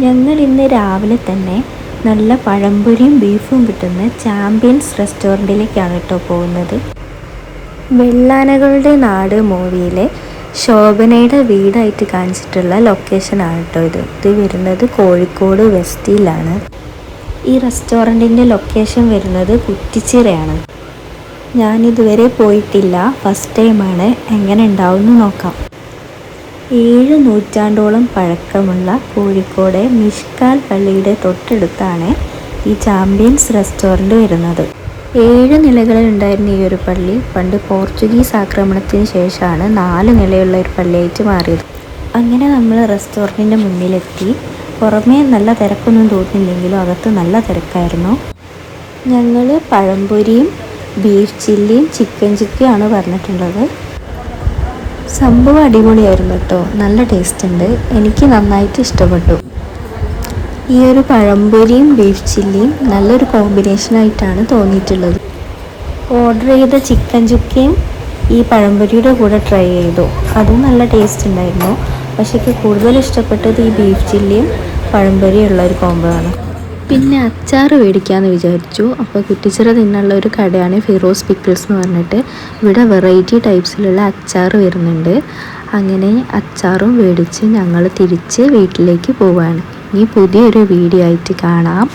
ഞങ്ങൾ ഇന്ന് രാവിലെ തന്നെ നല്ല പഴംപൊരിയും ബീഫും കിട്ടുന്ന ചാമ്പ്യൻസ് റെസ്റ്റോറൻറ്റിലേക്കാണ് കേട്ടോ പോകുന്നത്. വെള്ളാനകളുടെ നാട് മൂവിയിലെ ശോഭനയുടെ വീടായിട്ട് കാണിച്ചിട്ടുള്ള ലൊക്കേഷനാണ് കേട്ടോ ഇത് വരുന്നത് കോഴിക്കോട് വെസ്റ്റിലാണ്. ഈ റെസ്റ്റോറൻറ്റിൻ്റെ ലൊക്കേഷൻ വരുന്നത് കുറ്റിച്ചിറയാണ്. ഞാനിതുവരെ പോയിട്ടില്ല, ഫസ്റ്റ് ടൈമാണ്. എങ്ങനെ ഉണ്ടാവുമെന്ന് നോക്കാം. 7 നൂറ്റാണ്ടോളം പഴക്കമുള്ള കോഴിക്കോട് മിഷ്കാൽ പള്ളിയുടെ തൊട്ടടുത്താണ് ഈ ചാമ്പ്യൻസ് റെസ്റ്റോറൻറ്റ് വരുന്നത്. 7 നിലകളിലുണ്ടായിരുന്ന ഈ ഒരു പള്ളി പണ്ട് പോർച്ചുഗീസ് ആക്രമണത്തിന് ശേഷമാണ് 4 നിലയുള്ള ഒരു പള്ളിയായിട്ട് മാറിയത്. അങ്ങനെ നമ്മൾ റെസ്റ്റോറൻറ്റിൻ്റെ മുന്നിലെത്തി. പുറമേ നല്ല തിരക്കൊന്നും തോന്നില്ലെങ്കിലും അകത്ത് നല്ല തിരക്കായിരുന്നു. ഞങ്ങൾ പഴംപൊരിയും ബീഫ് ചില്ലിയും ചിക്കൻ ചുക്കയാണ് പറഞ്ഞിട്ടുള്ളത്. സംഭവം അടിപൊളിയായിരുന്നു കേട്ടോ, നല്ല ടേസ്റ്റ് ഉണ്ട്. എനിക്ക് നന്നായിട്ട് ഇഷ്ടപ്പെട്ടു. ഈ ഒരു പഴംപൊരിയും ബീഫ് ചില്ലിയും നല്ലൊരു കോമ്പിനേഷനായിട്ടാണ് തോന്നിയിട്ടുള്ളത്. ഓർഡർ ചെയ്ത ചിക്കൻ ചുക്കയും ഈ പഴംപൊരിയുടെ കൂടെ ട്രൈ ചെയ്തു, അതും നല്ല ടേസ്റ്റ് ഉണ്ടായിരുന്നു. പക്ഷേ എനിക്ക് കൂടുതൽ ഇഷ്ടപ്പെട്ടത് ഈ ബീഫ് ചില്ലിയും പഴംപൊരിയും ഉള്ള ഒരു കോംബോ ആണ്. പിന്നെ അച്ചാർ മേടിക്കാമെന്ന് വിചാരിച്ചു. അപ്പോൾ കുറ്റിച്ചിറ നിന്നുള്ള ഒരു കടയാണ് ഫിറോസ് പിക്കിൾസ് എന്ന് പറഞ്ഞിട്ട്. ഇവിടെ വെറൈറ്റി ടൈപ്സിലുള്ള അച്ചാർ വരുന്നുണ്ട്. അങ്ങനെ അച്ചാറും മേടിച്ച് ഞങ്ങൾ തിരിച്ച് വീട്ടിലേക്ക് പോവുകയാണ്. ഇനി പുതിയൊരു വീഡിയോ ആയിട്ട് കാണാം.